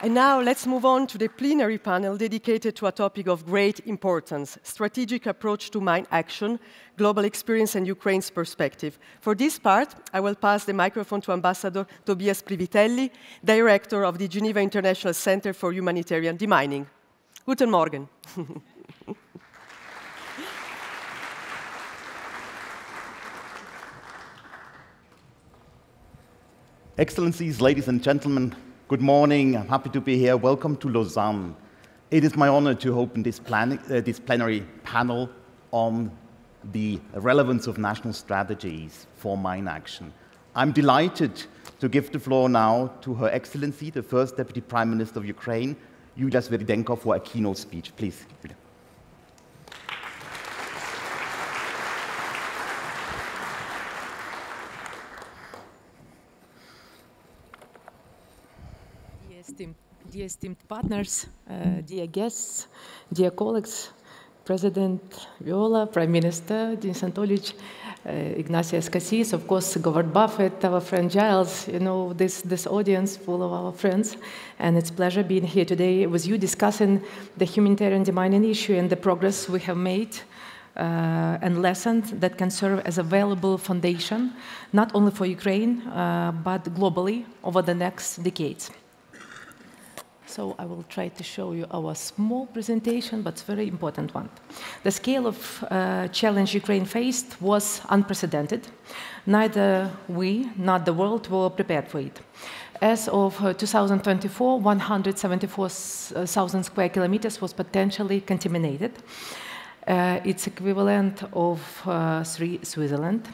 And now let's move on to the plenary panel dedicated to a topic of great importance, strategic approach to mine action, global experience and Ukraine's perspective. For this part, I will pass the microphone to Ambassador Tobias Privitelli, Director of the Geneva International Center for Humanitarian Demining. Guten Morgen. Excellencies, ladies and gentlemen, good morning. I'm happy to be here. Welcome to Lausanne. It is my honor to open this plenary panel on the relevance of national strategies for mine action. I'm delighted to give the floor now to Her Excellency, the First Deputy Prime Minister of Ukraine, Yulia Sviridenko, for a keynote speech. Please, Yulia. Dear esteemed partners, dear guests, dear colleagues, President Viola, Prime Minister Denis Anatolievich, Ignatius Cassis, of course, Govard Buffett, our friend Giles, you know, this audience full of our friends. And it's a pleasure being here today with you discussing the humanitarian demining issue and the progress we have made and lessons that can serve as a valuable foundation, not only for Ukraine, but globally over the next decades. So I will try to show you our small presentation, but it's a very important one. The scale of challenge Ukraine faced was unprecedented. Neither we, nor the world, were prepared for it. As of 2024, 174,000 square kilometers was potentially contaminated. It's equivalent of 3 Switzerland.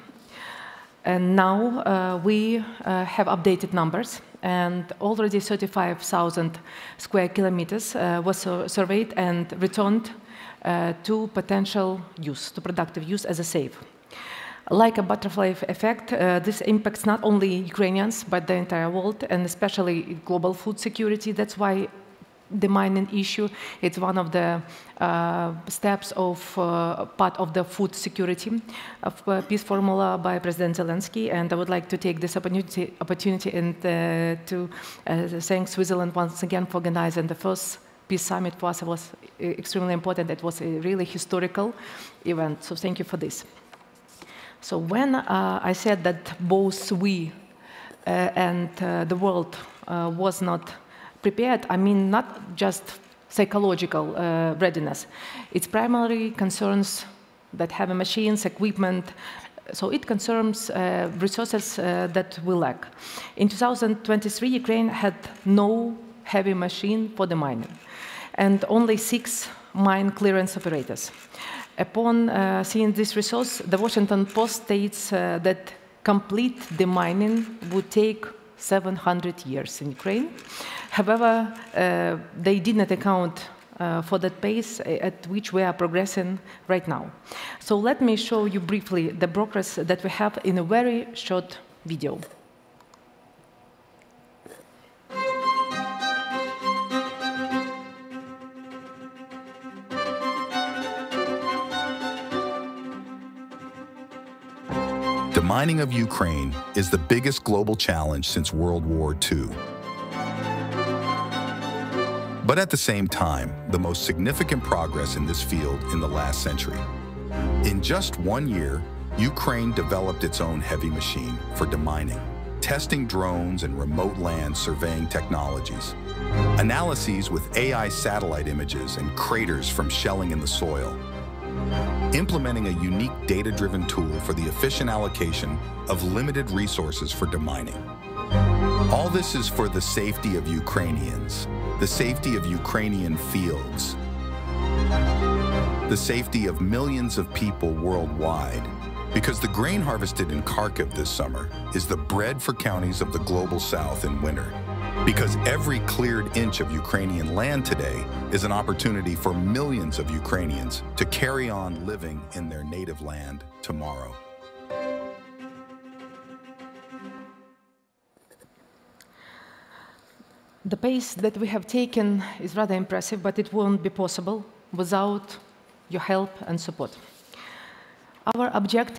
And now we have updated numbers, and already 35,000 square kilometers was surveyed and returned to potential use, to productive use as a safe. Like a butterfly effect, this impacts not only Ukrainians, but the entire world, and especially global food security. That's why the mining issue, it's one of the steps of part of the food security of peace formula by President Zelensky. And I would like to take this opportunity and to thank Switzerland once again for organizing the first peace summit. For us, it was extremely important. It was a really historical event. So thank you for this. So when I said that both we and the world was not prepared, I mean not just psychological readiness. It's primarily concerns that heavy machines, equipment, so it concerns resources that we lack. In 2023, Ukraine had no heavy machine for the mining, and only 6 mine clearance operators. Upon seeing this resource, the Washington Post states that complete demining would take 700 years in Ukraine. However, they did not account for that pace at which we are progressing right now. So let me show you briefly the progress that we have in a very short video. The mining of Ukraine is the biggest global challenge since World War II. But at the same time, the most significant progress in this field in the last century. In just 1 year, Ukraine developed its own heavy machine for demining, testing drones and remote land surveying technologies, analyses with AI satellite images and craters from shelling in the soil, implementing a unique data-driven tool for the efficient allocation of limited resources for demining. All this is for the safety of Ukrainians, the safety of Ukrainian fields, the safety of millions of people worldwide, because the grain harvested in Kharkiv this summer is the bread for counties of the global south in winter. Because every cleared inch of Ukrainian land today is an opportunity for millions of Ukrainians to carry on living in their native land tomorrow. The pace that we have taken is rather impressive, but it won't be possible without your help and support. Our objective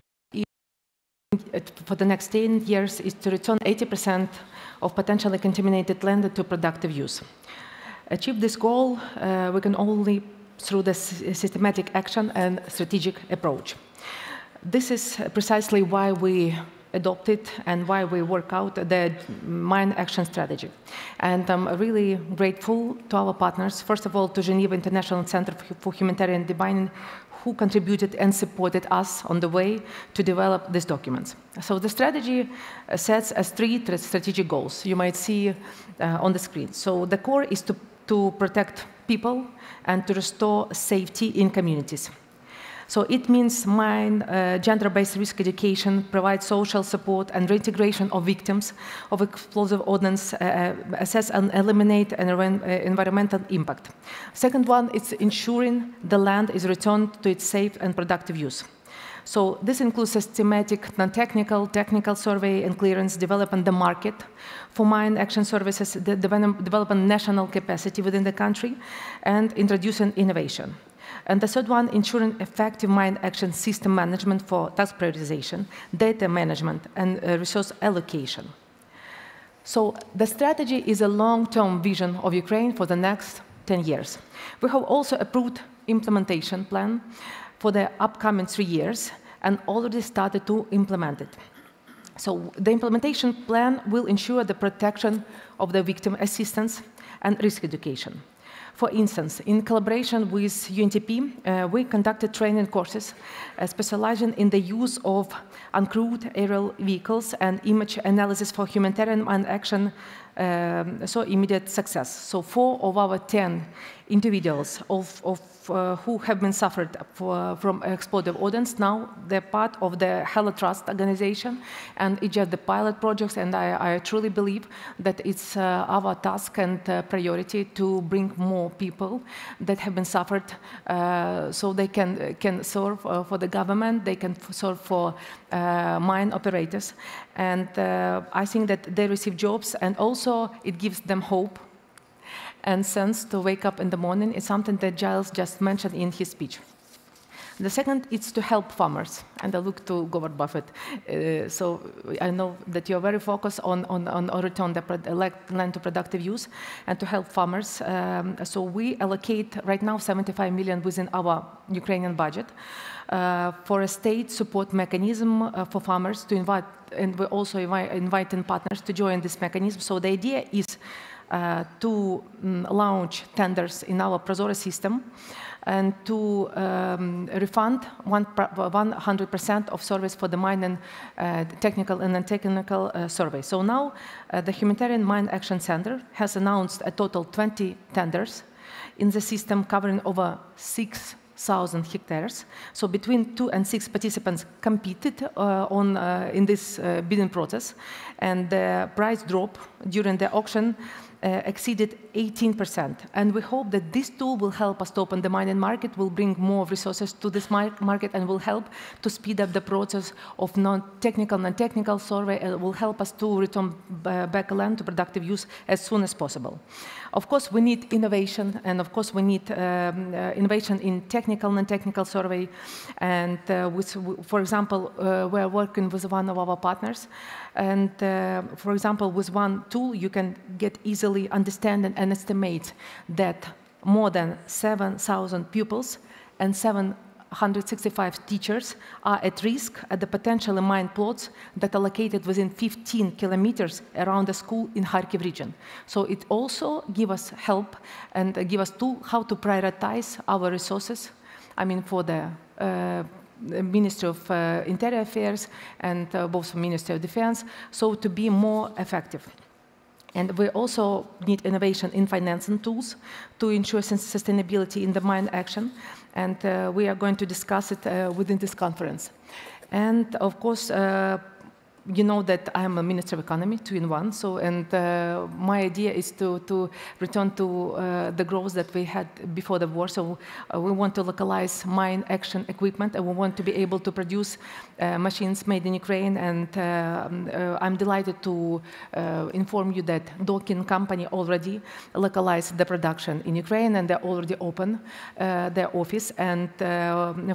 for the next 10 years is to return 80% of potentially contaminated land to productive use. Achieve this goal, we can only through the systematic action and strategic approach. This is precisely why we adopted and why we work out the mine action strategy. And I'm really grateful to our partners, first of all to Geneva International Center for Humanitarian Demining, who contributed and supported us on the way to develop these documents. So the strategy sets as 3 strategic goals you might see on the screen. So the core is to protect people and to restore safety in communities. So it means mine gender-based risk education, provide social support and reintegration of victims of explosive ordnance, assess and eliminate environmental impact. Second one is ensuring the land is returned to its safe and productive use. So this includes systematic, non-technical, technical survey and clearance, developing the market for mine action services, developing national capacity within the country, and introducing innovation. And the third one, ensuring effective mine action system management for task prioritization, data management, and resource allocation. So the strategy is a long-term vision of Ukraine for the next 10 years. We have also approved implementation plan for the upcoming 3 years and already started to implement it. So the implementation plan will ensure the protection of the victim assistance and risk education. For instance, in collaboration with UNDP, we conducted training courses specializing in the use of uncrewed aerial vehicles and image analysis for humanitarian mine action, so immediate success. So 4 of our 10 individuals who have been suffered from explosive ordnance, now they're part of the Hello Trust organization, and it's just the pilot projects, and I truly believe that it's our task and priority to bring more people that have been suffered so they can serve for the government, they can serve for mine operators, and I think that they receive jobs, and also it gives them hope and sense to wake up in the morning. Is something that Giles just mentioned in his speech. The second is to help farmers, and I look to Governor Buffett. So I know that you're very focused on return the land to productive use and to help farmers. So we allocate right now 75 million within our Ukrainian budget for a state support mechanism for farmers to invite, and we're also inviting partners to join this mechanism. So the idea is to launch tenders in our Prozora system and to refund 100% of service for the mine and technical and non-technical survey. So now the Humanitarian Mine Action Center has announced a total 20 tenders in the system covering over 6,000 hectares. So between 2 and 6 participants competed in this bidding process, and the price drop during the auction exceeded 18%. And we hope that this tool will help us to open the mining market, will bring more resources to this market, and will help to speed up the process of non-technical survey, and will help us to return back land to productive use as soon as possible. Of course, we need innovation, and of course, we need innovation in technical, non-technical survey. And for example, we're working with one of our partners, and for example, with one tool, you can get easily understand and estimate that more than 7,000 pupils and 765 teachers are at risk at the potentially mined plots that are located within 15 kilometers around the school in Kharkiv region. So it also gives us help and give us tool how to prioritize our resources. I mean, for the Ministry of Interior Affairs and both Ministry of Defense, so to be more effective. And we also need innovation in financing tools to ensure sustainability in the mine action. And we are going to discuss it within this conference. And of course, you know that I am a Minister of Economy, 2-in-1. So, and my idea is to return to the growth that we had before the war. So we want to localize mine action equipment, and we want to be able to produce machines made in Ukraine. And I'm delighted to inform you that Dokin company already localized the production in Ukraine, and they already open their office. And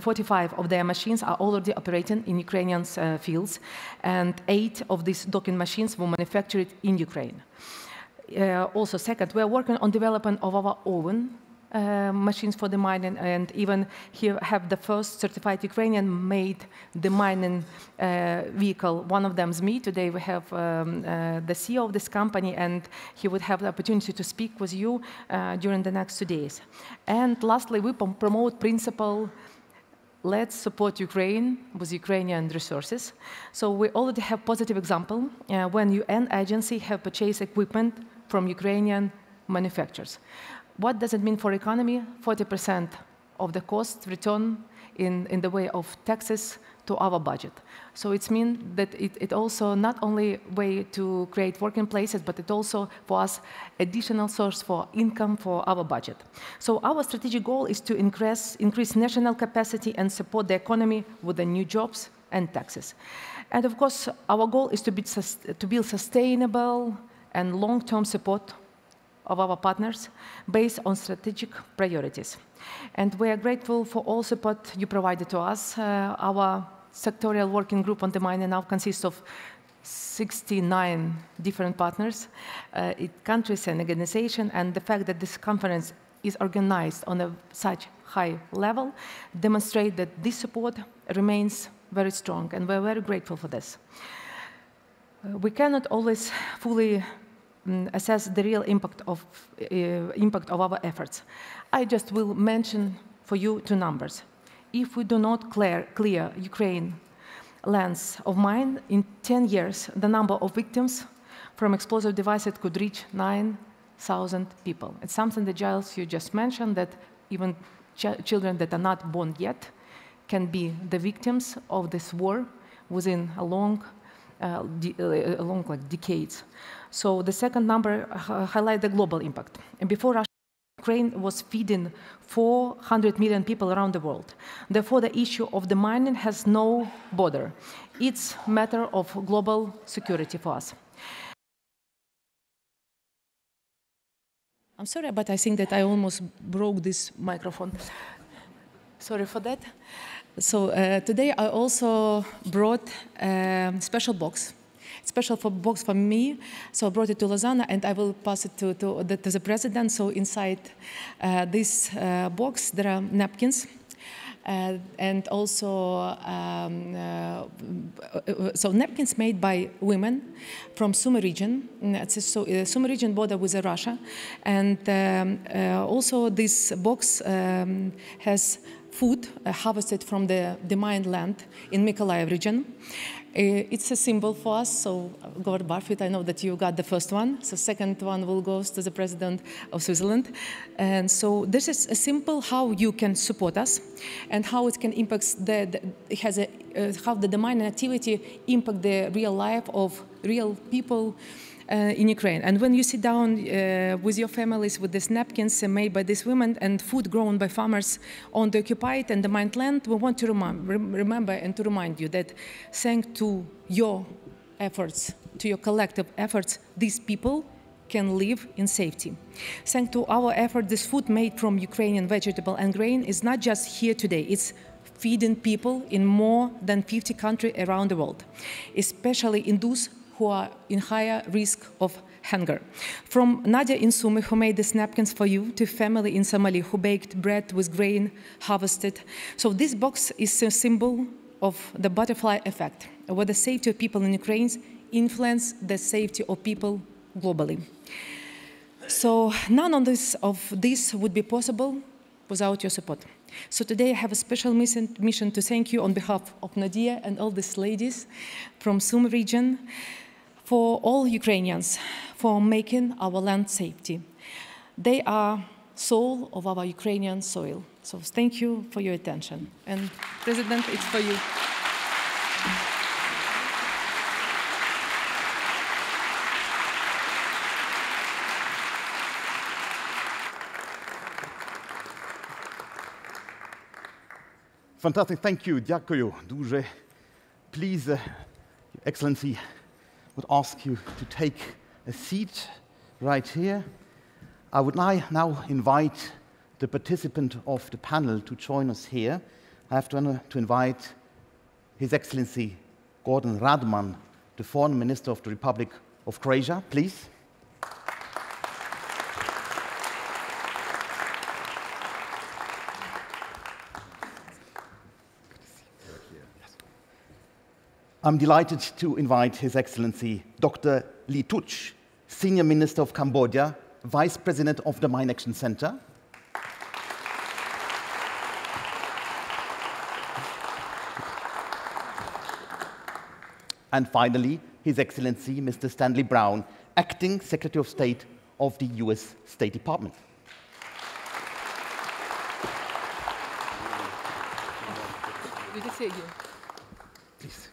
45 of their machines are already operating in Ukrainian fields. And and 8 of these docking machines were manufactured in Ukraine. Also, second, we are working on development of our own machines for the mining, and even here have the first certified Ukrainian-made the mining vehicle. One of them is me. Today we have the CEO of this company, and he would have the opportunity to speak with you during the next 2 days. And lastly, we promote principle, let's support Ukraine with Ukrainian resources. So we already have positive example when UN agency have purchased equipment from Ukrainian manufacturers. What does it mean for economy? 40% of the cost return in the way of taxes to our budget. So it means that it also not only way to create working places, but it also for us additional source for income for our budget. So our strategic goal is to increase national capacity and support the economy with the new jobs and taxes. And of course, our goal is to build sustainable and long-term support of our partners based on strategic priorities. And we are grateful for all support you provided to us. Our sectorial working group on the mining now consists of 69 different partners, countries and organizations, and the fact that this conference is organized on such high level demonstrates that this support remains very strong, and we're very grateful for this. We cannot always fully assess the real impact of our efforts. I just will mention for you 2 numbers. If we do not clear Ukraine lands of mine, in 10 years, the number of victims from explosive devices could reach 9,000 people. It's something that, Giles, you just mentioned, that even children that are not born yet can be the victims of this war within a long decades. So the second number highlights the global impact. And before Russia, Ukraine was feeding 400 million people around the world. Therefore, the issue of the mining has no border. It's a matter of global security for us. I'm sorry, but I think that I almost broke this microphone. Sorry for that. So today I also brought a special box. Box for me, so I brought it to Lausanne, and I will pass it to the president. So inside this box there are napkins, and also so napkins made by women from Sumy region. So Sumy region border with Russia, and also this box has food harvested from the mined land in Mykolaiv region. It's a symbol for us, so Governor Barfit, I know that you got the first one, so second one will go to the President of Switzerland. And so this is a simple how you can support us and how it can impact how the mining activity impact the real life of real people in Ukraine. And when you sit down with your families with these napkins made by these women and food grown by farmers on the occupied and the mined land, we want to remember and to remind you that thanks to your efforts, to your collective efforts, these people can live in safety. Thanks to our effort, this food made from Ukrainian vegetable and grain is not just here today, it's feeding people in more than 50 countries around the world, especially in those who are in higher risk of hunger. From Nadia in Sumy, who made these napkins for you, to family in Somalia who baked bread with grain harvested. So this box is a symbol of the butterfly effect, where the safety of people in Ukraine influence the safety of people globally. So none of this would be possible without your support. So today I have a special mission to thank you on behalf of Nadia and all these ladies from Sumy region, for all Ukrainians, for making our land safety. They are soul of our Ukrainian soil. So thank you for your attention. And President, it's for you. Fantastic, thank you, дякую дуже. Please, Excellency, I would ask you to take a seat right here. I would now invite the participant of the panel to join us here. I have to invite His Excellency Gordon Radman the Foreign Minister of the Republic of Croatia, please. I'm delighted to invite His Excellency Dr. Lee Tuch, Senior Minister of Cambodia, Vice President of the Mine Action Center. And finally, His Excellency Mr. Stanley Brown, Acting Secretary of State of the US State Department. Good to see you. Please.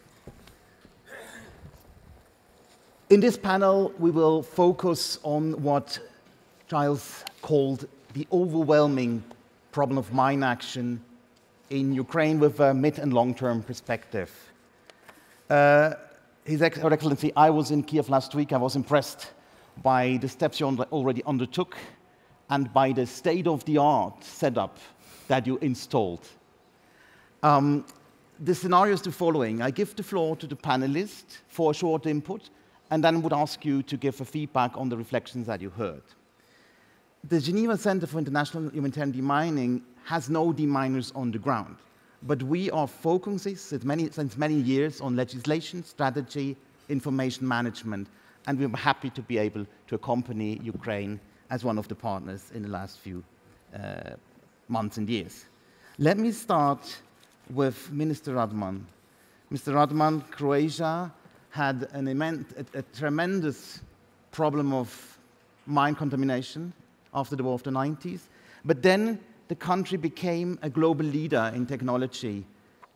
In this panel, we will focus on what Giles called the overwhelming problem of mine action in Ukraine with a mid- and long-term perspective. His Excellency, I was in Kiev last week. I was impressed by the steps you already undertook and by the state-of-the-art setup that you installed. The scenario is the following. I give the floor to the panelists for a short input, and then would ask you to give a feedback on the reflections that you heard. The Geneva Center for International Humanitarian Demining has no deminers on the ground, but we are focusing since many years on legislation, strategy, information management, and we're happy to be able to accompany Ukraine as one of the partners in the last few months and years. Let me start with Minister Radman. Mr. Radman, Croatia had a tremendous problem of mine contamination after the war of the 90s, but then the country became a global leader in technology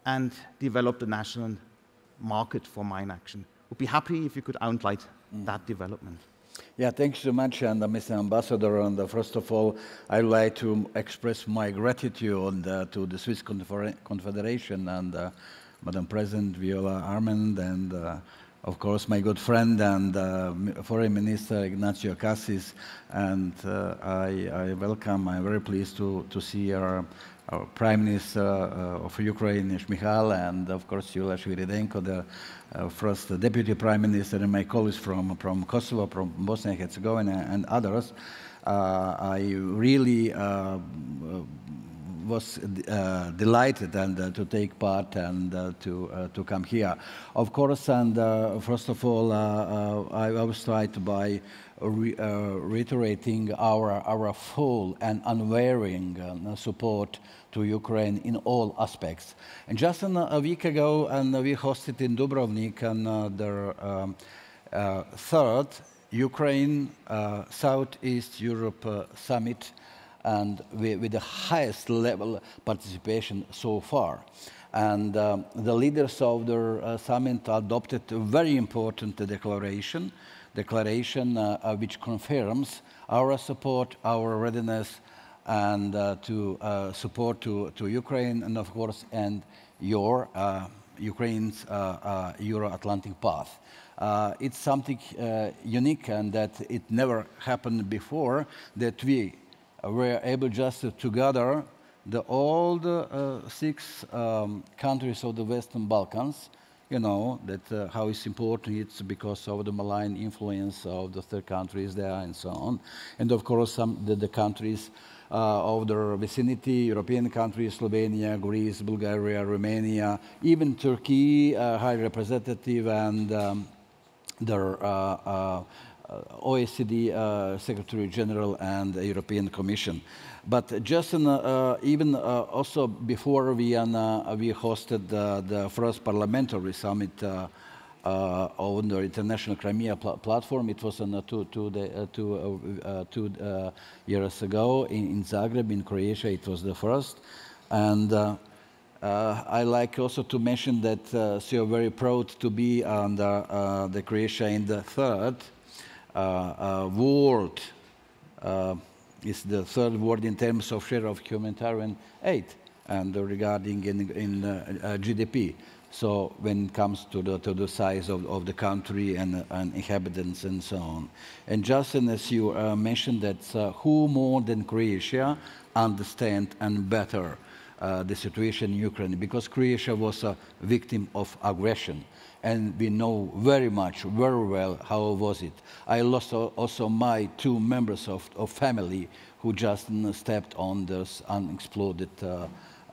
and developed a national market for mine action. We'd be happy if you could outline that development. Yeah, thanks so much, and Mr. Ambassador. And first of all, I'd like to express my gratitude to the Swiss Confederation and Madam President Viola Armand, and of course my good friend and Foreign Minister Ignacio Cassis. And I welcome. I'm very pleased to see our Prime Minister of Ukraine, Shmyhal, and of course Yulia Sviridenko, the first Deputy Prime Minister, and my colleagues from Kosovo, from Bosnia and Herzegovina, and others. I really was delighted and to take part and to come here. Of course, and first of all, I will start by reiterating our full and unwavering support to Ukraine in all aspects. And just a week ago, and we hosted in Dubrovnik their third Ukraine Southeast Europe Summit, and with the highest level participation so far. And the leaders of the summit adopted a very important declaration which confirms our support, our readiness, and to support to Ukraine, and of course, and Ukraine's Euro-Atlantic path. It's something unique, and that it never happened before, that we were able just to gather all the 6 countries of the Western Balkans. You know that how it's important it's because of the malign influence of the third countries there and so on. And of course the countries of the vicinity, European countries, Slovenia, Greece, Bulgaria, Romania, even Turkey, High Representative, and their OECD Secretary General and the European Commission. But just even also before we hosted the first parliamentary summit on the International Crimea platform. It was 2 years ago in Zagreb, in Croatia. It was the first. And I like also to mention that so you're very proud to be on the Croatia in the third world, is the third world in terms of share of humanitarian aid and regarding in GDP. So when it comes to the size of the country and inhabitants and so on. And just as you mentioned that who more than Croatia understand and better the situation in Ukraine, because Croatia was a victim of aggression. And we know very well how was it. I lost also my 2 members of family who just stepped on those unexploded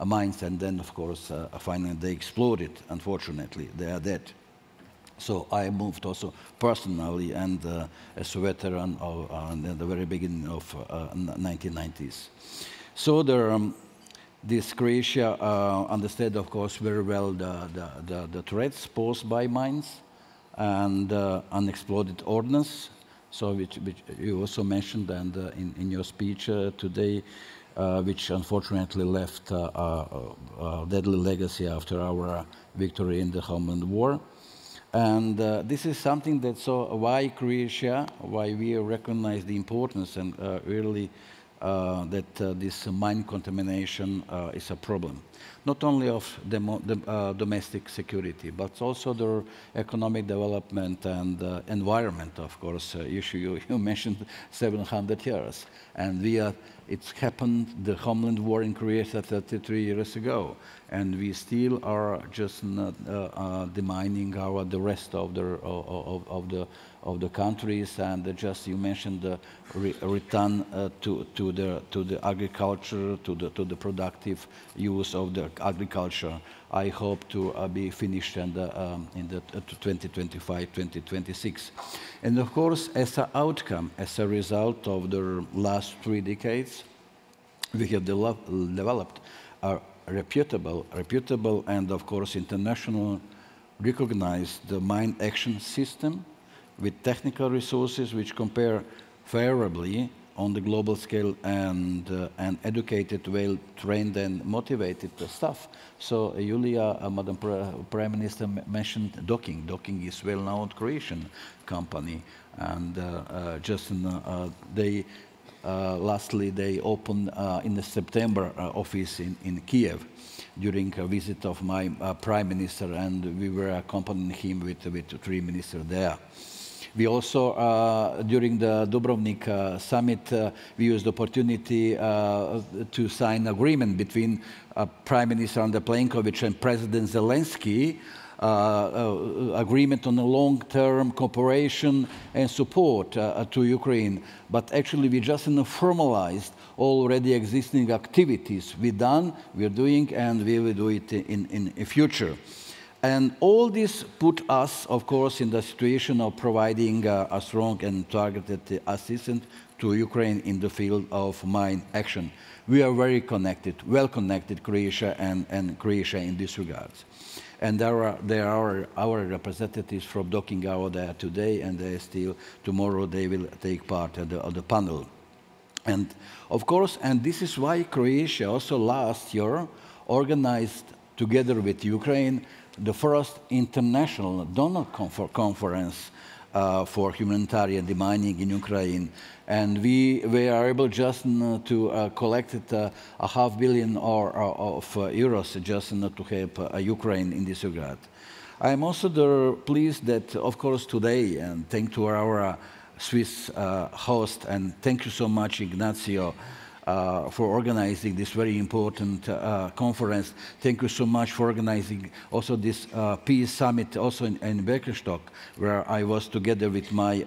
mines, and then, of course, finally they exploded. Unfortunately, they are dead. So I moved also personally and as a veteran in the very beginning of 1990s. So this Croatia understood, of course, very well the threats posed by mines and unexploded ordnance, so which you also mentioned and in your speech today, which unfortunately left a deadly legacy after our victory in the Homeland War. And this is something that's why Croatia, why we recognize the importance and really that this mine contamination is a problem. Not only of domestic security, but also the economic development and environment, of course, issue. You mentioned 700 years. And it's happened, the Homeland War in Croatia 33 years ago. And we still are just demining the rest of the countries, and just you mentioned the return to the agriculture, to the productive use of the agriculture. I hope to be finished in the 2025, 2026. And of course, as an outcome, as a result of the last 3 decades, we have developed a reputable and, of course, international recognized mine action system with technical resources which compare favorably on the global scale and educated, well-trained and motivated staff. So Julia, Madam Prime Minister, mentioned Docking. Docking is a well-known Croatian company, and lastly, they opened in the September office in Kiev during a visit of my Prime Minister, and we were accompanying him with 3 ministers there. We also, during the Dubrovnik summit, we used the opportunity to sign an agreement between Prime Minister Andrej Plenković and President Zelensky, agreement on a long-term cooperation and support to Ukraine. But actually, we just formalized already existing activities we're doing, and we will do it in the future. And all this put us, of course, in the situation of providing a strong and targeted assistance to Ukraine in the field of mine action. We are very connected, well-connected, Croatia and Croatia in this regard. And there are our representatives from Docking are there today, and tomorrow they will take part of the panel. And of course, and this is why Croatia also last year organized, together with Ukraine, the first international donor conference for humanitarian demining in Ukraine. And we are able just to collect €500 million of euros just to help Ukraine in this regard. I am also pleased that, of course, today, and thanks to our Swiss host, and thank you so much, Ignacio, for organizing this very important conference. Thank you so much for organizing also this peace summit also in Birkenstock, where I was together with my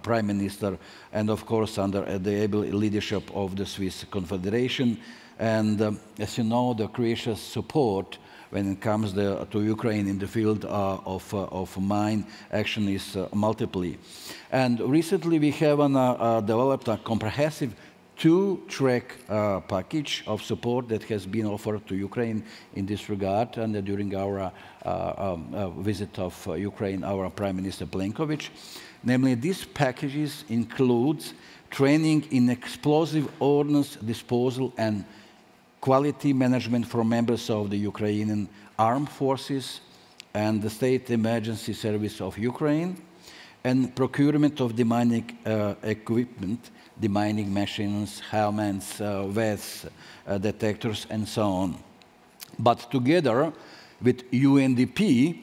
Prime Minister, and of course under the able leadership of the Swiss Confederation. And as you know, the Croatia's support when it comes to Ukraine in the field of mine action is multiple. And recently we have developed a comprehensive 2-track package of support that has been offered to Ukraine in this regard, and during our visit of Ukraine, our Prime Minister Plenković. Namely, these packages includes training in explosive ordnance disposal and quality management for members of the Ukrainian Armed Forces and the State Emergency Service of Ukraine, and procurement of demining equipment, demining machines, helmets, vests, detectors, and so on. But together with UNDP,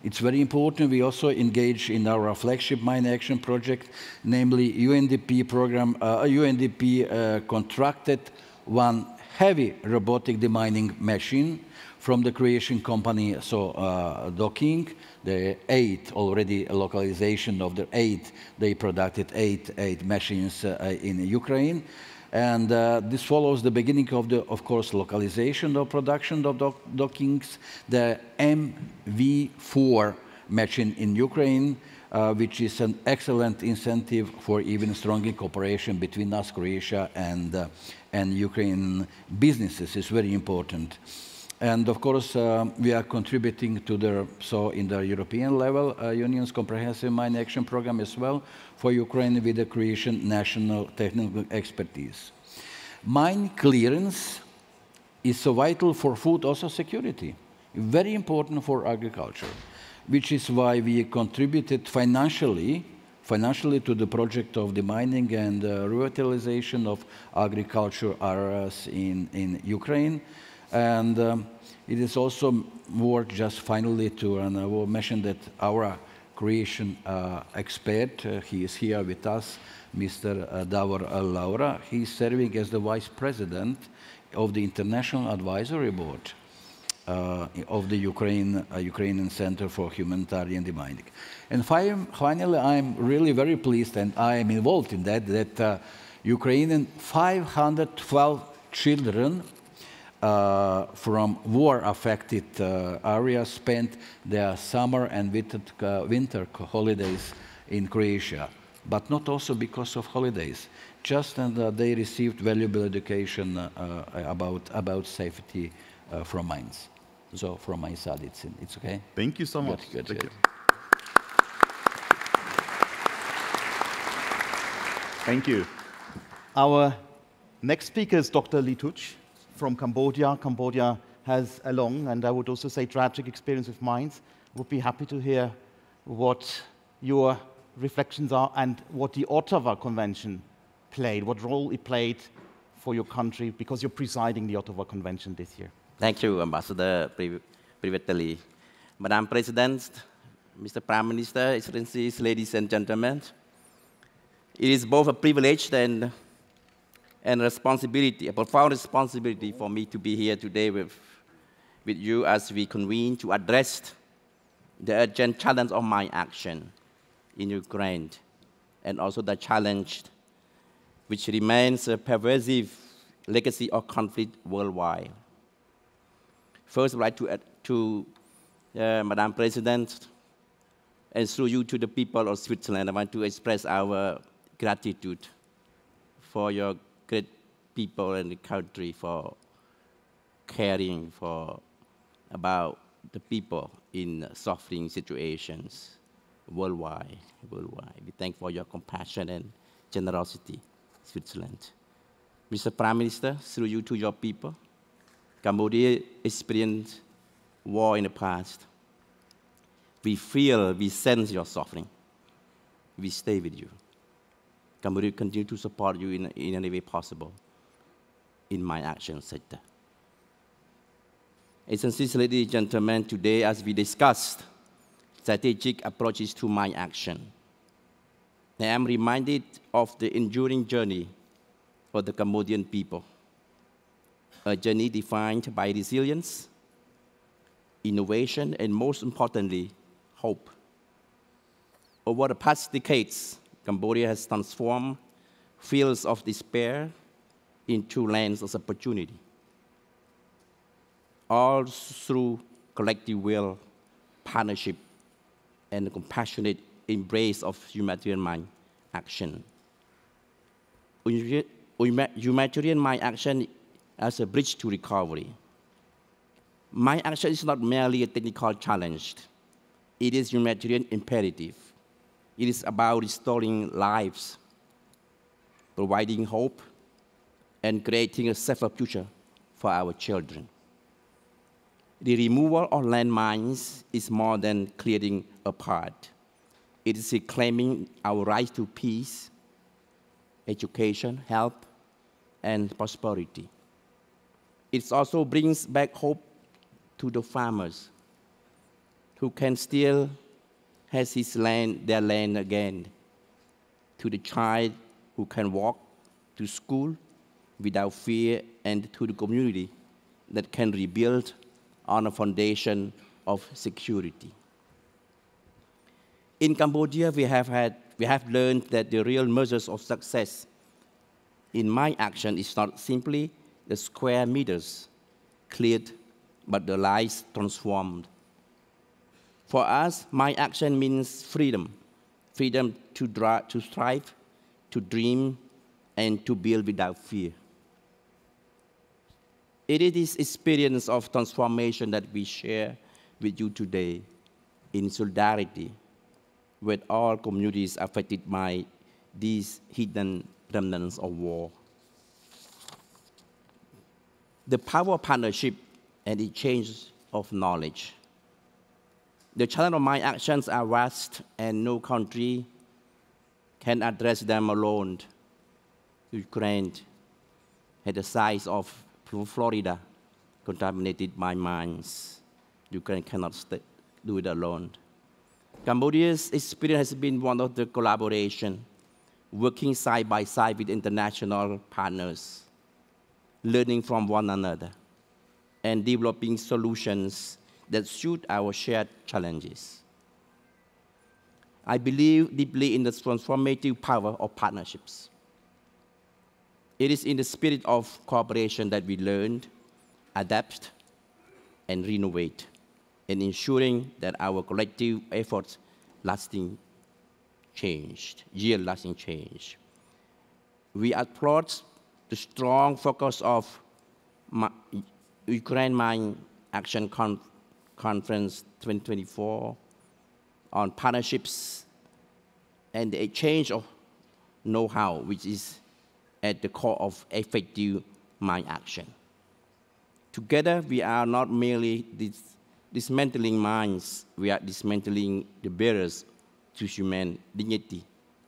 it's very important we also engage in our flagship mine action project, namely UNDP program, UNDP contracted 1 heavy robotic demining machine from the Croatian company, Docking. The 8 already localization of the 8, they produced eight machines in Ukraine. And this follows the beginning of the, of course, localization of production of Dockings, the MV4 machine in Ukraine, which is an excellent incentive for even stronger cooperation between us, Croatia, and Ukraine businesses. It's very important. And of course, we are contributing to the, in the European level, Union's comprehensive mine action program as well for Ukraine with the Croatian national technical expertise. Mine clearance is so vital for food also security, very important for agriculture, which is why we contributed financially to the project of the mining and revitalization of agriculture areas in Ukraine. And it is also worth just finally to mention that our Croatian expert, he is here with us, Mr. Davor Laura. He is serving as the Vice President of the International Advisory Board of the Ukrainian Center for Humanitarian Demining. And finally, I'm really very pleased, and I am involved in that Ukrainian 512 children from war-affected areas spent their summer and winter holidays in Croatia, but not also because of holidays. Just they received valuable education about safety from mines. So from my side, it's okay. Thank you so much. Good. Thank you. Our next speaker is Dr. Lituch from Cambodia. Cambodia has a long, and I would also say tragic experience with mines. Would be happy to hear what your reflections are and what the Ottawa Convention played, what role it played for your country, because you're presiding the Ottawa Convention this year. Thank you, Ambassador Privetali. Madam President, Mr. Prime Minister, Excellencies, ladies and gentlemen, it is both a privilege and responsibility, a profound responsibility for me to be here today with you as we convene to address the urgent challenge of mine action in Ukraine, and also the challenge which remains a pervasive legacy of conflict worldwide. First, I'd like to Madam President, and through you to the people of Switzerland, I want to express our gratitude for your great people and the country for caring about the people in suffering situations worldwide. We thank for your compassion and generosity, Switzerland. Mr. Prime Minister, through you to your people, Cambodia experienced war in the past. We feel, we sense your suffering. We stay with you. Cambodia continue to support you in any way possible in my action sector. Excellencies, ladies and gentlemen, today as we discussed strategic approaches to mine action, I am reminded of the enduring journey for the Cambodian people, a journey defined by resilience, innovation, and most importantly, hope. Over the past decades, Cambodia has transformed fields of despair into lands of opportunity, all through collective will, partnership, and the compassionate embrace of humanitarian mine action. Humanitarian mine action as a bridge to recovery. Mine action is not merely a technical challenge. It is humanitarian imperative. It is about restoring lives, providing hope, and creating a safer future for our children. The removal of landmines is more than clearing a path. It is reclaiming our right to peace, education, health, and prosperity. It also brings back hope to the farmers who can still have their land again, to the child who can walk to school without fear, and to the community that can rebuild on a foundation of security. In Cambodia, we have learned that the real measures of success in my action is not simply the square meters cleared, but the lives transformed. For us, my action means freedom. Freedom to strive, to dream, and to build without fear. It is this experience of transformation that we share with you today in solidarity with all communities affected by these hidden remnants of war. The power of partnership and exchange of knowledge. The challenge of my actions are vast, and no country can address them alone. Ukraine had the size of Florida, contaminated by mines. Ukraine cannot do it alone. Cambodia's experience has been one of the collaboration, working side by side with international partners, learning from one another, and developing solutions that suit our shared challenges. I believe deeply in the transformative power of partnerships. It is in the spirit of cooperation that we learn, adapt, and renovate, and ensuring that our collective efforts yield lasting change. We applaud the strong focus of Ukraine Mine Action Conference 2024 on partnerships and the exchange of know-how, which is at the core of effective mine action. Together, we are not merely dismantling mines, we are dismantling the barriers to human dignity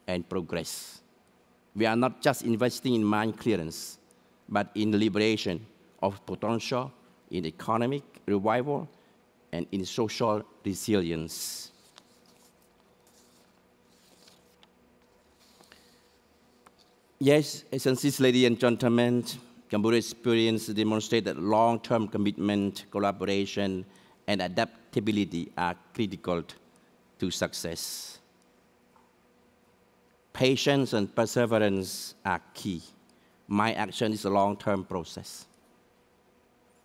and progress. We are not just investing in mine clearance, but in the liberation of potential, in economic revival, and in social resilience. Yes, Excellencies, ladies and gentlemen, Cambodia's experience demonstrates that long-term commitment, collaboration, and adaptability are critical to success. Patience and perseverance are key. My action is a long-term process.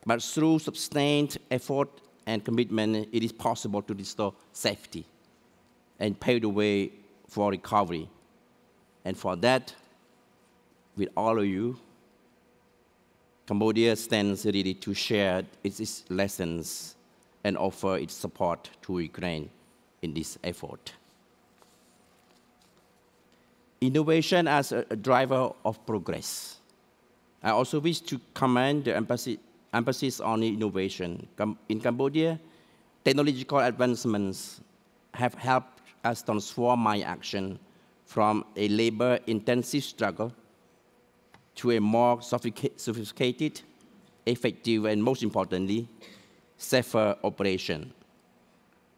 But through sustained effort and commitment, it is possible to restore safety and pave the way for recovery. And for that, with all of you, Cambodia stands ready to share its lessons and offer its support to Ukraine in this effort. Innovation as a driver of progress. I also wish to commend the emphasis on innovation. In Cambodia, technological advancements have helped us transform my action from a labor-intensive struggle to a more sophisticated, effective, and most importantly, safer operation.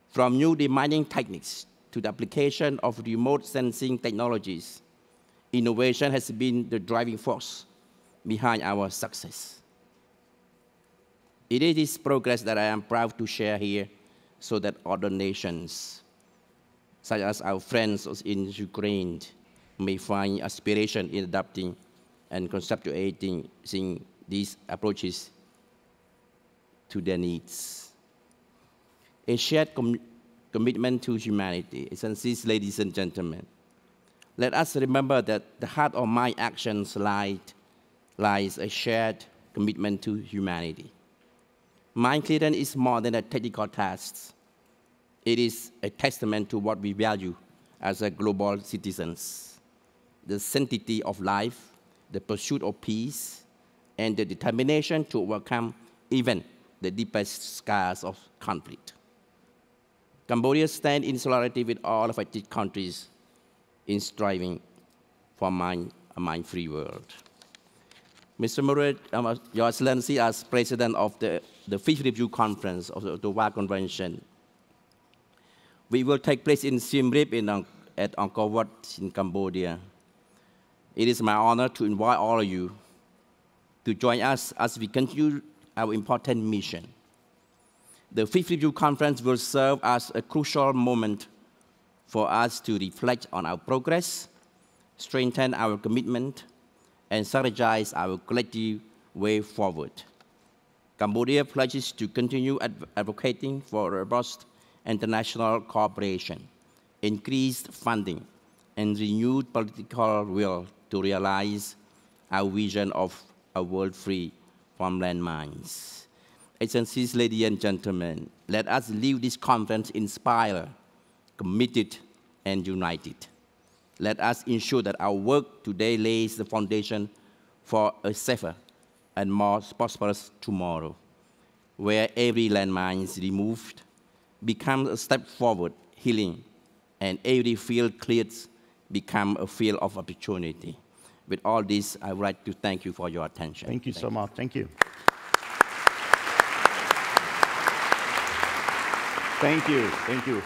From new demining techniques to the application of remote sensing technologies, innovation has been the driving force behind our success. It is this progress that I am proud to share here so that other nations, such as our friends in Ukraine, may find aspiration in adapting and conceptualizing these approaches to their needs. A shared commitment to humanity. Excellencies, ladies and gentlemen, let us remember that the heart of my actions lies a shared commitment to humanity. Mine clearance is more than a technical task. It is a testament to what we value as a global citizens: the sanctity of life, the pursuit of peace, and the determination to overcome even the deepest scars of conflict. Cambodia stands in solidarity with all affected countries in striving for a mine-free world. Mr. Murray, Your Excellency, as President of the Fifth Review Conference of the Day1 Convention, we will take place in Siem Reap at Angkor Wat in Cambodia. It is my honor to invite all of you to join us as we continue our important mission. The Fifth Review Conference will serve as a crucial moment for us to reflect on our progress, strengthen our commitment, and strategize our collective way forward. Cambodia pledges to continue advocating for robust international cooperation, increased funding, and renewed political will to realize our vision of a world free from landmines. Excellencies, ladies and gentlemen, let us leave this conference inspired, committed, and united. Let us ensure that our work today lays the foundation for a safer and more prosperous tomorrow, where every landmine is removed becomes a step forward, healing, and every field cleared becomes a field of opportunity. With all this, I would like to thank you for your attention. Thank you so much. Thank you. Thank you. Thank you.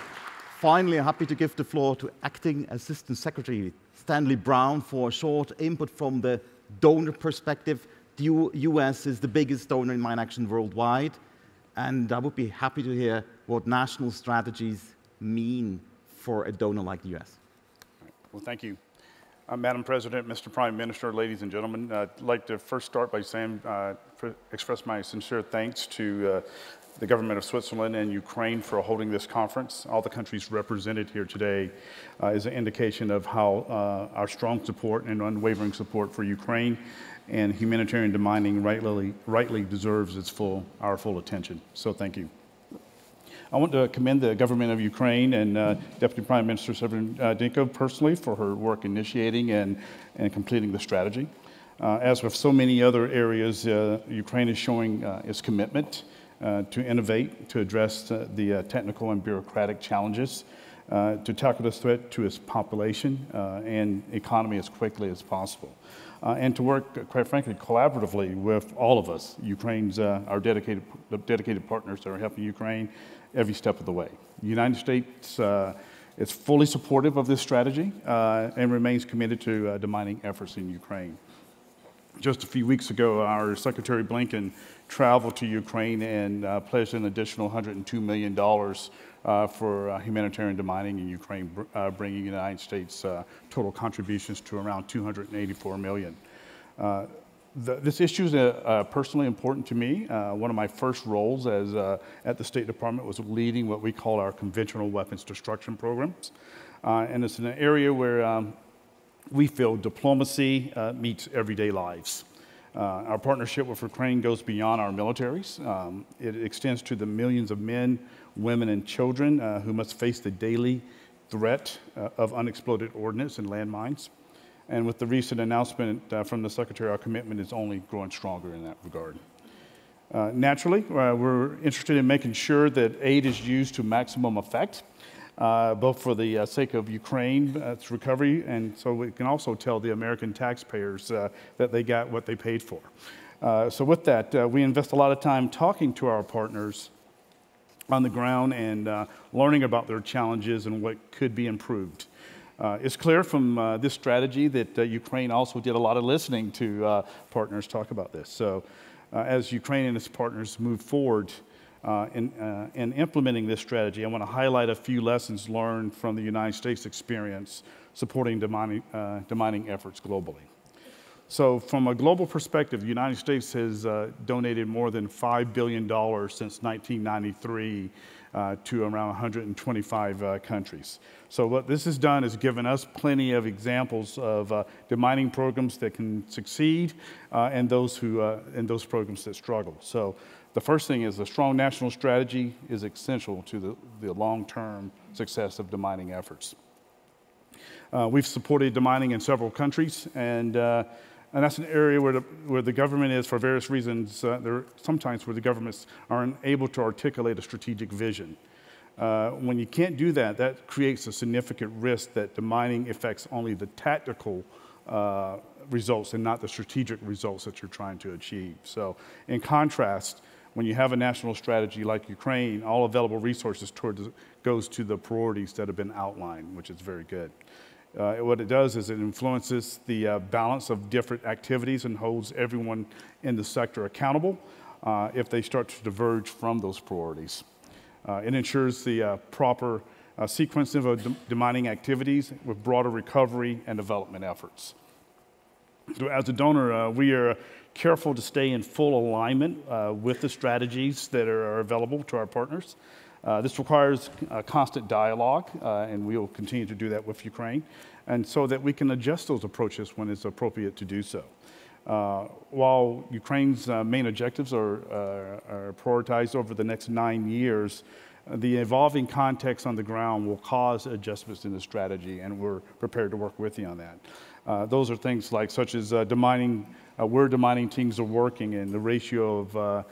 Finally, I'm happy to give the floor to Acting Assistant Secretary Stanley Brown for a short input from the donor perspective. The US is the biggest donor in Mine Action worldwide, and I would be happy to hear what national strategies mean for a donor like the US. Well, thank you. Madam President, Mr. Prime Minister, ladies and gentlemen, I'd like to first start by saying, express my sincere thanks to the government of Switzerland and Ukraine for holding this conference. All the countries represented here today is an indication of how our strong support and unwavering support for Ukraine and humanitarian demining rightly deserves our full attention. So thank you. I want to commend the government of Ukraine and Deputy Prime Minister Severnenko personally for her work initiating and completing the strategy. As with so many other areas, Ukraine is showing its commitment to innovate, to address the technical and bureaucratic challenges, to tackle this threat to its population and economy as quickly as possible, and to work, quite frankly, collaboratively with all of us, our dedicated partners that are helping Ukraine every step of the way. The United States is fully supportive of this strategy and remains committed to demining efforts in Ukraine. Just a few weeks ago, our Secretary Blinken traveled to Ukraine and pledged an additional $102 million for humanitarian demining in Ukraine, bringing the United States total contributions to around $284 million. This issue is personally important to me. One of my first roles at the State Department was leading what we call our conventional weapons destruction programs. And it's an area where we feel diplomacy meets everyday lives. Our partnership with Ukraine goes beyond our militaries. It extends to the millions of men, women, and children who must face the daily threat of unexploded ordnance and landmines. And with the recent announcement from the Secretary, our commitment is only growing stronger in that regard. Naturally, we're interested in making sure that aid is used to maximum effect, both for the sake of Ukraine's recovery, and so we can also tell the American taxpayers that they got what they paid for. So with that, we invest a lot of time talking to our partners on the ground and learning about their challenges and what could be improved. It's clear from this strategy that Ukraine also did a lot of listening to partners talk about this. So as Ukraine and its partners move forward in implementing this strategy, I want to highlight a few lessons learned from the United States experience supporting demining efforts globally. So from a global perspective, the United States has donated more than $5 billion since 1993 to around 125 countries. So what this has done is given us plenty of examples of demining programs that can succeed and those programs that struggle. So the first thing is a strong national strategy is essential to the long-term success of demining efforts. We've supported demining in several countries, and that's an area where the government is, for various reasons, sometimes where the governments aren't able to articulate a strategic vision. When you can't do that, that creates a significant risk that demining affects only the tactical results and not the strategic results that you're trying to achieve. So in contrast, when you have a national strategy like Ukraine, all available resources goes to the priorities that have been outlined, which is very good. What it does is it influences the balance of different activities and holds everyone in the sector accountable if they start to diverge from those priorities. It ensures the proper sequencing of demining activities with broader recovery and development efforts. So as a donor, we are careful to stay in full alignment with the strategies that are available to our partners. This requires constant dialogue, and we will continue to do that with Ukraine, and so that we can adjust those approaches when it's appropriate to do so. While Ukraine's main objectives are prioritized over the next 9 years, the evolving context on the ground will cause adjustments in the strategy, and we're prepared to work with you on that. Those are things like such as demining, where demining teams are working, and the ratio of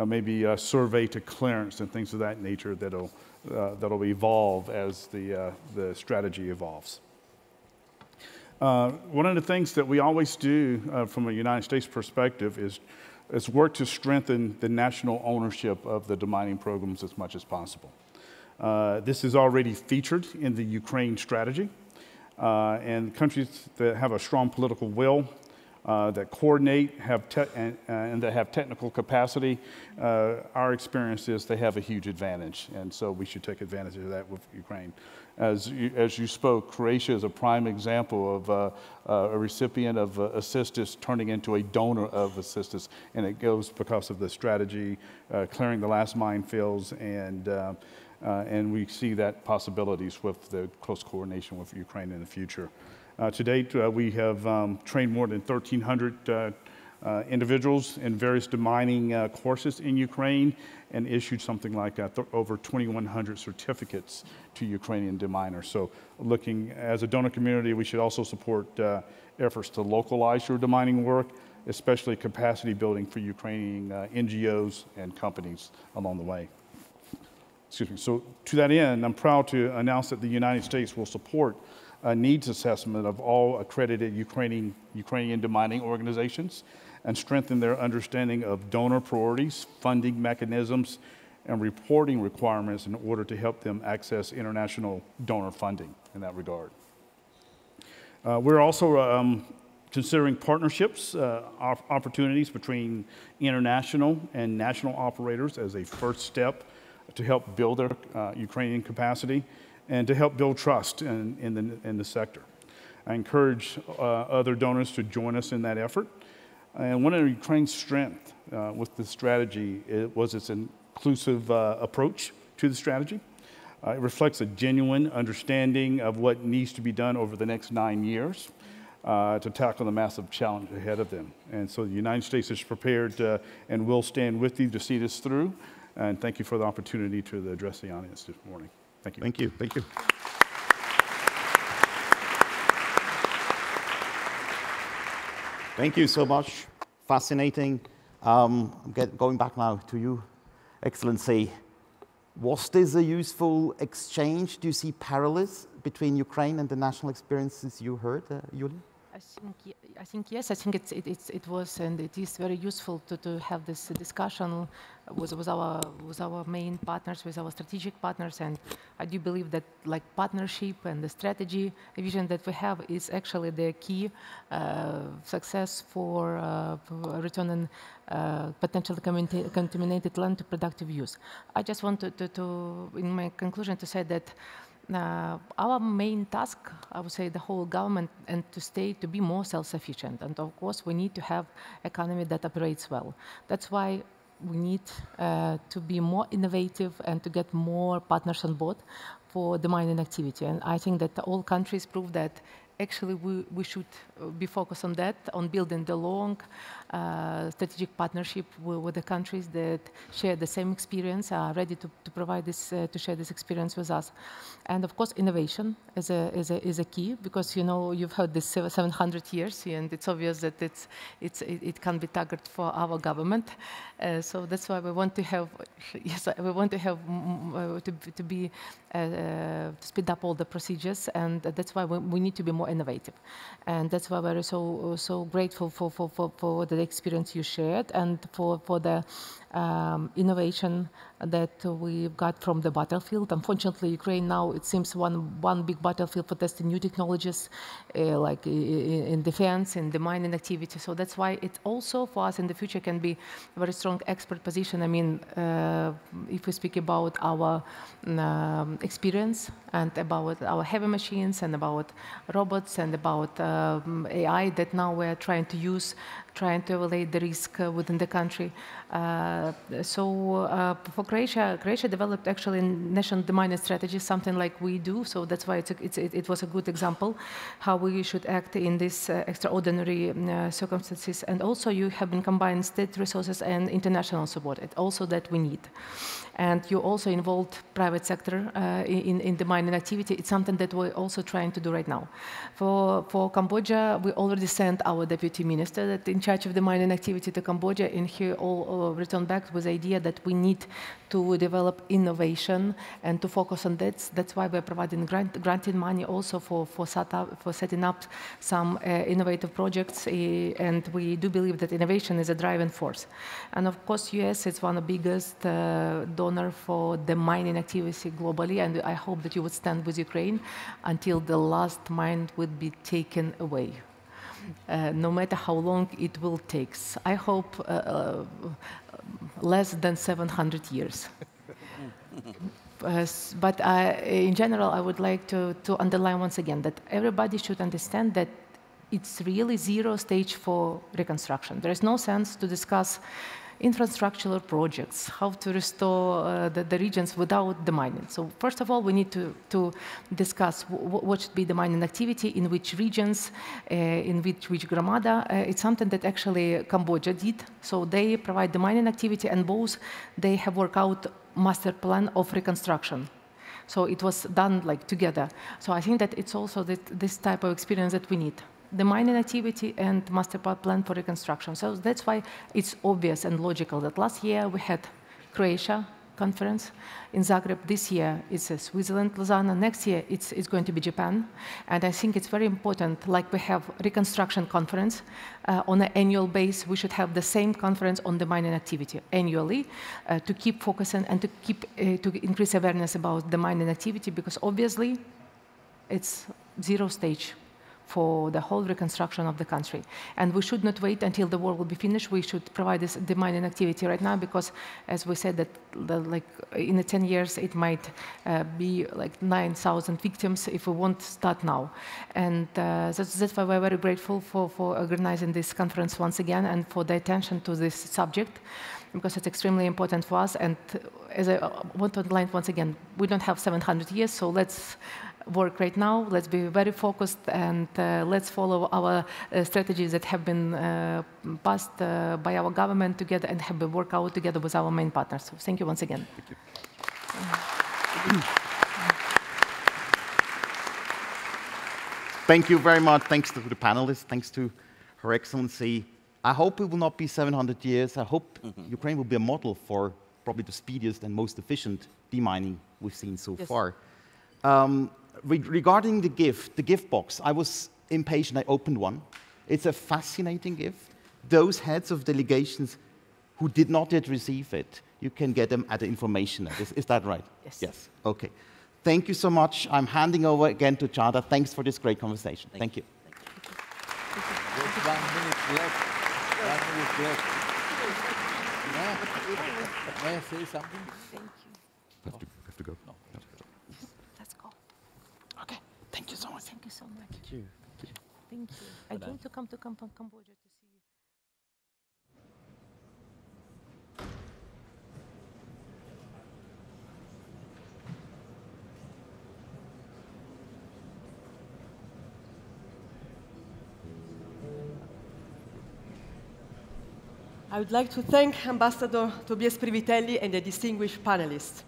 maybe survey to clearance and things of that nature that'll evolve as the strategy evolves. One of the things that we always do from a United States perspective is work to strengthen the national ownership of the demining programs as much as possible. This is already featured in the Ukraine strategy, and countries that have a strong political will, that coordinate and that have technical capacity, our experience is they have a huge advantage, and so we should take advantage of that with Ukraine. As you spoke, Croatia is a prime example of a recipient of assistance turning into a donor of assistance, and it goes because of the strategy, clearing the last minefields, and we see that possibilities with the close coordination with Ukraine in the future. To date, we have trained more than 1,300 individuals in various demining courses in Ukraine and issued something like over 2,100 certificates to Ukrainian deminers. So looking, as a donor community, we should also support efforts to localize your demining work, especially capacity building for Ukrainian NGOs and companies along the way. Excuse me. So to that end, I'm proud to announce that the United States will support a needs assessment of all accredited Ukrainian demining organizations and strengthen their understanding of donor priorities, funding mechanisms, and reporting requirements in order to help them access international donor funding in that regard. We're also considering partnerships, opportunities between international and national operators as a first step to help build their Ukrainian capacity and to help build trust in the sector. I encourage other donors to join us in that effort. And one of Ukraine's strengths with the strategy was its inclusive approach to the strategy. It reflects a genuine understanding of what needs to be done over the next 9 years to tackle the massive challenge ahead of them. And so the United States is prepared and will stand with you to see this through. And thank you for the opportunity to address the audience this morning. Thank you. Thank you. Thank you. Thank you so much. Fascinating. Going back now to you, Excellency. Was this a useful exchange? Do you see parallels between Ukraine and the national experiences you heard, Yulia? I think yes. I think it was and it is very useful to have this discussion with our main partners, with our strategic partners, and I do believe that like partnership and the strategy vision that we have is actually the key success for returning potentially contaminated land to productive use. I just wanted to in my conclusion to say that. Our main task, I would say, the whole government, and to be more self-sufficient. And of course, we need to have economy that operates well. That's why we need to be more innovative and to get more partners on board for the mining activity. And I think that all countries prove that actually we should be focused on that, on building the long strategic partnership with the countries that share the same experience, are ready to provide this, to share this experience with us. And of course, innovation is a key, because you know you've heard this 700 years, and it's obvious that it can be targeted for our government. So that's why we want to have, yes, we want to have to speed up all the procedures, and that's why we need to be more innovative. And that's why we're so grateful for the experience you shared and for the innovation that we've got from the battlefield. Unfortunately, Ukraine now, it seems one big battlefield for testing new technologies, like in defense, in the mining activity. So that's why it also, for us in the future, can be a very strong expert position. I mean, if we speak about our experience and about our heavy machines and about robots and about AI that now we're trying to use, trying to evaluate the risk within the country. For Croatia developed actually national demining strategy, something like we do. So that's why it was a good example how we should act in these extraordinary circumstances. And also you have been combining state resources and international support. It's also that we need. And you also involved private sector in the mining activity. It's something that we're also trying to do right now. For Cambodia, we already sent our deputy minister that in charge of the mining activity to Cambodia, and he all returned back with the idea that we need to develop innovation and to focus on that. That's why we're providing granting money also for setting up some innovative projects. And we do believe that innovation is a driving force. And of course, US is one of the biggest donor for the mining activity globally. And I hope that you would stand with Ukraine until the last mine would be taken away. No matter how long it will take. I hope less than 700 years. But in general, I would like to underline once again that everybody should understand that it's really zero stage for reconstruction. There is no sense to discuss infrastructural projects, how to restore the regions without the mining. So first of all, we need to discuss what should be the mining activity, in which regions, in which gramada. It's something that actually Cambodia did. So they provide the mining activity, and both they have worked out master plan of reconstruction. So it was done like together. So I think that it's also this type of experience that we need. The mining activity and master plan for reconstruction. So that's why it's obvious and logical that last year we had Croatia conference in Zagreb. This year it's Switzerland, Lausanne. Next year it's going to be Japan. And I think it's very important, like we have reconstruction conference on an annual base, we should have the same conference on the mining activity annually to keep focusing and to keep to increase awareness about the mining activity, because obviously it's zero stage for the whole reconstruction of the country. And we should not wait until the war will be finished. We should provide the mining activity right now, because as we said, that like in the 10 years, it might be like 9,000 victims if we won't start now. And that's why we're very grateful for organizing this conference once again and for the attention to this subject, because it's extremely important for us. And as I want to underline once again, we don't have 700 years, so let's work right now. Let's be very focused, and let's follow our strategies that have been passed by our government together and have been worked out together with our main partners. So thank you once again. Thank you very much. Thanks to the panelists. Thanks to Her Excellency. I hope it will not be 700 years. I hope Ukraine will be a model for probably the speediest and most efficient demining we've seen so far. Regarding the gift box, I was impatient. I opened one. It's a fascinating gift. Those heads of delegations who did not yet receive it, you can get them at the information. Is that right? Yes. Yes. Okay. Thank you so much. I'm handing over again to Chada. Thanks for this great conversation. Thank you. There's 1 minute left. 1 minute left. May I say something? Thank you. Have to go. No. Let's go. Okay. Thank you so much. Thank you so much. Thank you. Thank you. I came to come to Cambodia to see you. I would like to thank Ambassador Tobias Privitelli and the distinguished panelists.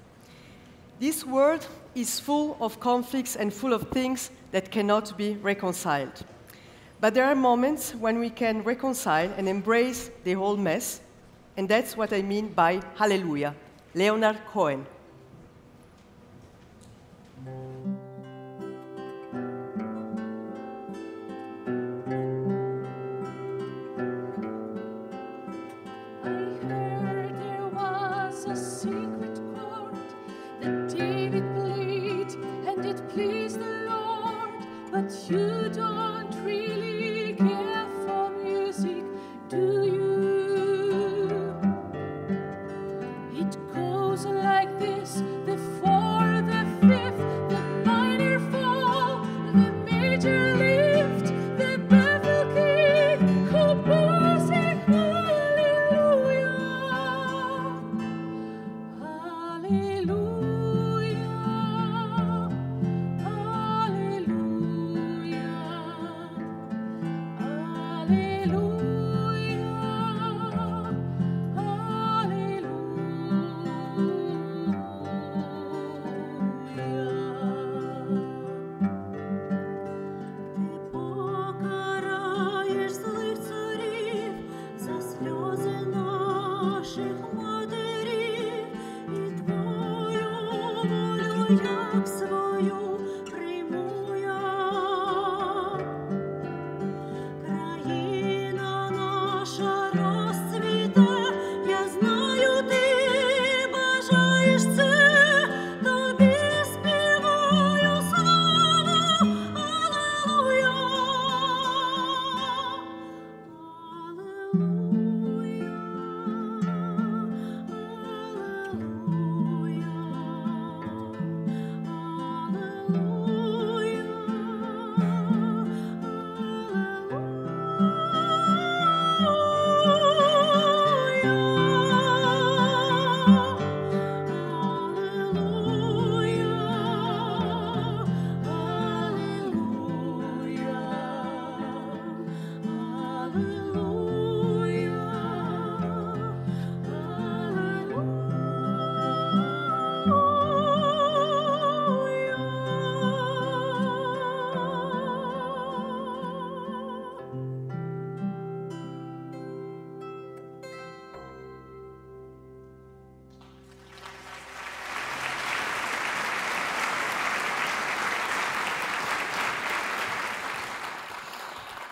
This world is full of conflicts and full of things that cannot be reconciled. But there are moments when we can reconcile and embrace the whole mess, and that's what I mean by Hallelujah. Leonard Cohen. I heard there was a secret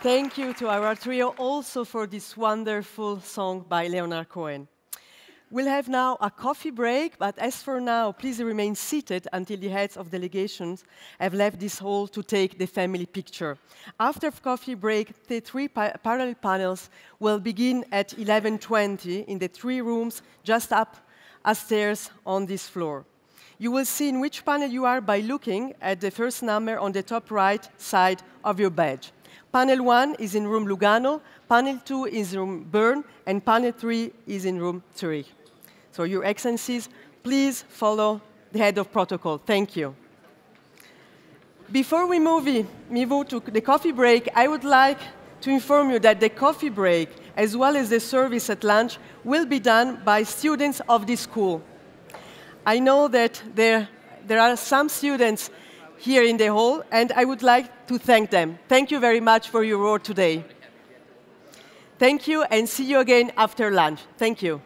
Thank you to our trio also for this wonderful song by Leonard Cohen. We'll have now a coffee break, but as for now, please remain seated until the heads of delegations have left this hall to take the family picture. After the coffee break, the three parallel panels will begin at 11:20 in the 3 rooms just upstairs on this floor. You will see in which panel you are by looking at the first number on the top right side of your badge. Panel 1 is in room Lugano, panel 2 is in room Bern, and panel 3 is in room Zurich. So, Your Excellencies, please follow the head of protocol. Thank you. Before we move to the coffee break, I would like to inform you that the coffee break, as well as the service at lunch, will be done by students of this school. I know that there are some students here in the hall, and I would like to thank them. Thank you very much for your work today. Thank you, and see you again after lunch. Thank you.